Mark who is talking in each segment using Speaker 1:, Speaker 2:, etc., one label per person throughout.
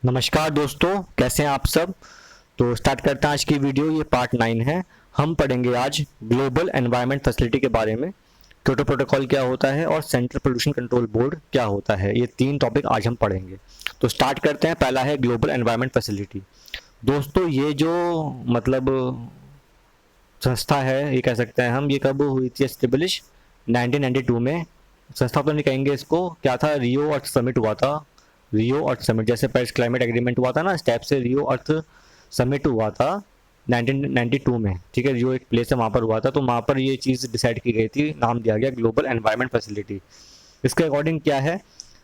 Speaker 1: नमस्कार दोस्तों, कैसे हैं आप सब। तो स्टार्ट करते हैं आज की वीडियो। ये पार्ट 9 है। हम पढ़ेंगे आज ग्लोबल एनवायरनमेंट फैसिलिटी के बारे में, क्योटो प्रोटोकॉल क्या होता है और सेंट्रल पोल्यूशन कंट्रोल बोर्ड क्या होता है। ये तीन टॉपिक आज हम पढ़ेंगे। तो स्टार्ट करते हैं। पहला है ग्लोबल एनवायरनमेंट फैसिलिटी। दोस्तों ये जो मतलब संस्था है, ये कह सकते हैं हम, ये कब हुई थी एस्टेब्लिश 1992 में। संस्था तो नहीं कहेंगे इसको, क्या था, रियो अर्थ समिट हुआ था। रियो अर्थ समिट जैसे पेरिस क्लाइमेट एग्रीमेंट हुआ था ना, स्टेप से रियो अर्थ समिट हुआ था 1992 में। ठीक है, रियो एक प्लेस है, वहाँ पर हुआ था। तो वहाँ पर ये चीज़ डिसाइड की गई थी, नाम दिया गया ग्लोबल एनवायरनमेंट फैसिलिटी। इसके अकॉर्डिंग क्या है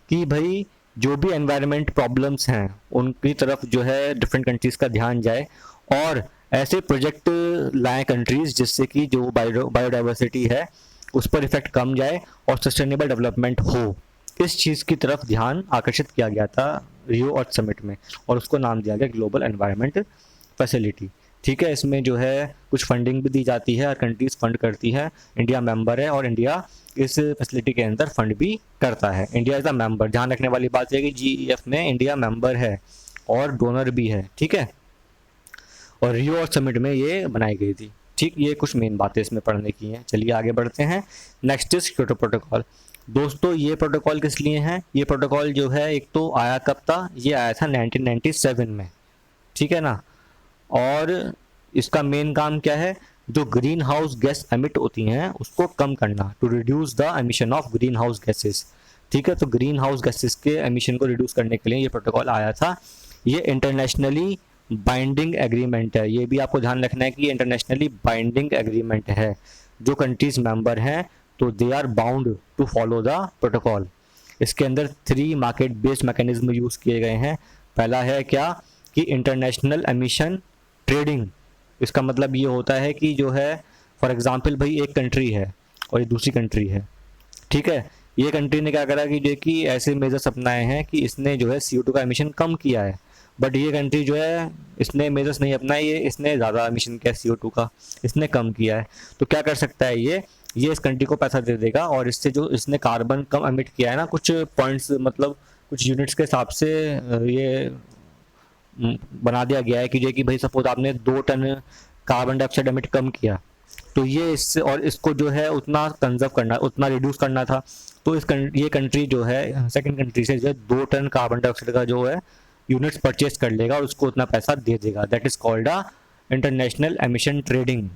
Speaker 1: कि भाई जो भी एनवायरनमेंट प्रॉब्लम्स हैं उनकी तरफ जो है डिफरेंट कंट्रीज़ का ध्यान जाए, और ऐसे प्रोजेक्ट लाएं कंट्रीज़ जिससे कि जो बायोडाइवर्सिटी है उस पर इफेक्ट कम जाए और सस्टेनेबल डेवलपमेंट हो। इस चीज़ की तरफ ध्यान आकर्षित किया गया था रियो अर्थ समिट में, और उसको नाम दिया गया ग्लोबल एनवायरनमेंट फैसिलिटी। ठीक है, इसमें जो है कुछ फंडिंग भी दी जाती है और कंट्रीज फंड करती है। इंडिया मेंबर है और इंडिया इस फैसिलिटी के अंदर फंड भी करता है। India is a member. ध्यान रखने वाली बात है कि जीईएफ में इंडिया मेंबर है और डोनर भी है। ठीक है, और रियो और समिट में ये बनाई गई थी। ठीक, ये कुछ मेन बातें इसमें पढ़ने की हैं। चलिए आगे बढ़ते हैं। Next is Kyoto protocol. दोस्तों ये प्रोटोकॉल किस लिए है? ये प्रोटोकॉल जो है, एक तो आया कब था, ये आया था 1997 में। ठीक है ना। और इसका मेन काम क्या है? जो ग्रीन हाउस गैस एमिट होती हैं उसको कम करना, to reduce the emission of greenhouse gases. ठीक है, तो ग्रीन हाउस गैसेस के एमिशन को रिड्यूस करने के लिए ये प्रोटोकॉल आया था। ये इंटरनेशनली बाइंडिंग एग्रीमेंट है। ये भी आपको ध्यान रखना है कि ये इंटरनेशनली बाइंडिंग एग्रीमेंट है। जो कंट्रीज मेंबर हैं तो they are bound to follow the protocol. इसके अंदर 3 मार्केट बेस्ड मैकेनिज्म यूज़ किए गए हैं। पहला है क्या कि इंटरनेशनल एमिशन ट्रेडिंग। इसका मतलब ये होता है कि जो है, फॉर एग्जांपल भाई एक कंट्री है और ये दूसरी कंट्री है। ठीक है, ये कंट्री ने क्या करा कि जो कि ऐसे मेजर्स अपनाए हैं कि इसने जो है CO2 का एमिशन कम किया है, बट ये कंट्री जो है इसने मेजर्स नहीं अपनाए, ये इसने ज़्यादा एमिशन किया CO2 का, इसने कम किया है। तो क्या कर सकता है ये इस कंट्री को पैसा दे देगा, और इससे जो इसने कार्बन कम एमिट किया है ना, कुछ पॉइंट्स मतलब कुछ यूनिट्स के हिसाब से ये बना दिया गया है कि जो कि भाई सपोज आपने 2 टन कार्बन डाइऑक्साइड एमिट कम किया, तो ये इससे और इसको जो है उतना कंजर्व करना, उतना रिड्यूस करना था। तो ये कंट्री जो है सेकंड कंट्री से जो है 2 टन कार्बन डाइऑक्साइड का जो है यूनिट्स परचेज कर लेगा और उसको उतना पैसा दे देगा। That is called a international emission trading.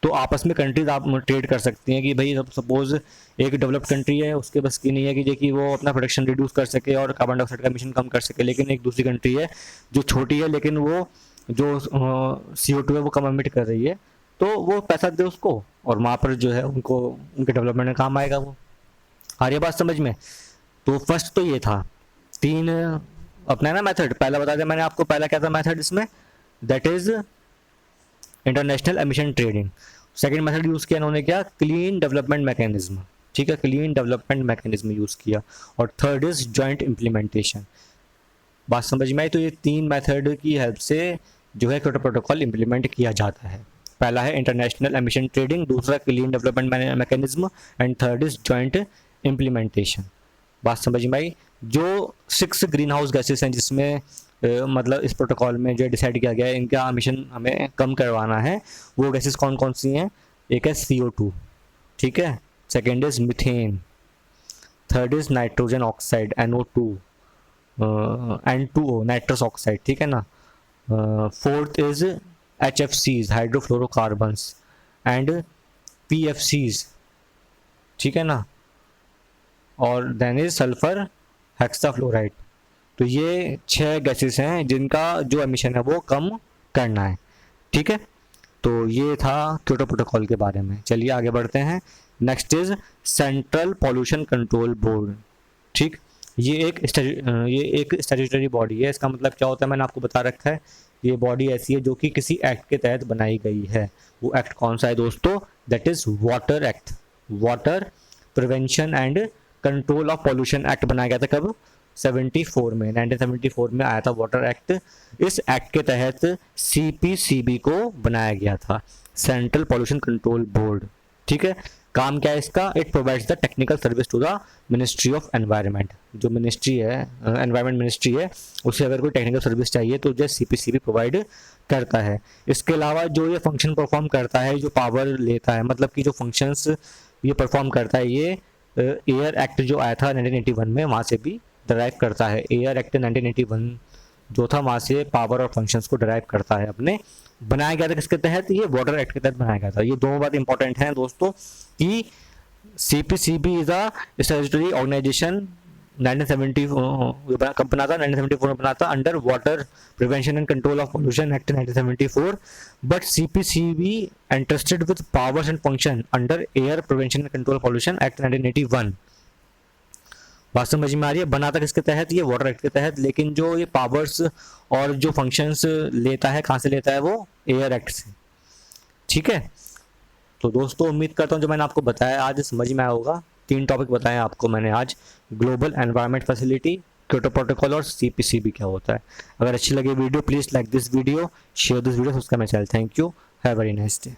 Speaker 1: तो आपस में कंट्रीज आप ट्रेड कर सकती हैं कि भाई सपोज एक डेवलप्ड कंट्री है, उसके बस की नहीं है कि कि वो अपना प्रोडक्शन रिड्यूस कर सके और कार्बन डाइऑक्साइड का एमिशन कम कर सके, लेकिन एक दूसरी कंट्री है जो छोटी है लेकिन वो जो CO2 है वो कम एमिट कर रही है, तो वो पैसा दे उसको और वहाँ पर जो है उनको उनके डेवलपमेंट में काम आएगा वो। आ रही है बात समझ में? तो फर्स्ट तो ये था 3 अपना है ना मेथड। पहला बता दिया मैंने आपको, पहला क्या था मेथड इसमें, that is international emission trading. Second method use किया इन्होंने, क्या, क्लीन डेवलपमेंट मैकेनिज्म। ठीक है, क्लीन डेवलपमेंट मैकेनिज्म यूज़ किया। और थर्ड इज जॉइंट इम्प्लीमेंटेशन। बात समझ में आई? तो ये 3 मेथड की हेल्प से जो है क्योटो प्रोटोकॉल इम्प्लीमेंट किया जाता है। पहला है इंटरनेशनल एमिशन ट्रेडिंग, दूसरा clean development mechanism, and third is joint implementation. बात समझ में आई? जो 6 ग्रीन हाउस गैसेस हैं जिसमें मतलब इस प्रोटोकॉल में जो डिसाइड किया गया है इनका एमिशन हमें कम करवाना है, वो गैसेस कौन कौन सी हैं? एक है CO2, ठीक है, second is methane, third is nitrogen oxide NO2, N2O nitrous oxide, ठीक है ना, fourth is HFCs hydrofluorocarbons, and PFCs, ठीक है ना, और देन इज सल्फर हेक्साफ्लोराइड। तो ये 6 गैसेस हैं जिनका जो एमिशन है वो कम करना है। ठीक है, तो ये था क्योटो प्रोटोकॉल के बारे में। चलिए आगे बढ़ते हैं। Next is central pollution control board. ठीक, ये एक स्टैट्यूटरी बॉडी है। इसका मतलब क्या होता है मैंने आपको बता रखा है। ये बॉडी ऐसी है जो कि किसी एक्ट के तहत बनाई गई है। वो एक्ट कौन सा है दोस्तों? That is water act. Water prevention and control of pollution act बनाया गया था कब? 74 में, 1974 में आया था वाटर एक्ट। इस एक्ट के तहत CPCB को बनाया गया था, सेंट्रल पॉल्यूशन कंट्रोल बोर्ड। ठीक है, काम क्या है इसका? It provides the technical service to the ministry of environment. जो मिनिस्ट्री है, एनवायरनमेंट मिनिस्ट्री है, उसे अगर कोई टेक्निकल सर्विस चाहिए तो जो सीपीसीबी प्रोवाइड करता है। इसके अलावा जो ये फंक्शन परफॉर्म करता है, जो पावर लेता है, मतलब कि जो फंक्शंस ये परफॉर्म करता है, ये एयर एक्ट जो आया था 1981 में, वहाँ से भी डराइव करता है। एयर एक्ट 1981 जो था, वहाँ से पावर और फंक्शंस को डराइव करता है अपने। बनाया गया था किसके तहत? ये वाटर एक्ट के तहत बनाया गया था। ये दोनों बात इंपॉर्टेंट हैं दोस्तों कि CPCB is a statutory organisation 1974 कब बना था? 1974 में बना था under water prevention and control of pollution act 1974। But CPCB entrusted with powers and function under air prevention and control pollution act 1981। बात समझ में आ रही है? बना था किसके तहत? ये वाटर एक्ट के तहत, लेकिन जो ये पावर्स और जो फंक्शंस लेता है, कहाँ से लेता है? वो एयर एक्ट से। ठीक है, तो दोस्तों उम्मीद करता हूँ जो मैंने आपको बताया आज समझ में आया होगा। 3 टॉपिक बताए आपको मैंने आज, global environment facility, Kyoto protocol और सीपीसीबी क्या होता है। अगर अच्छी लगे video, please like this video, share this video, subscribe my channel. Thank you, have a very nice day.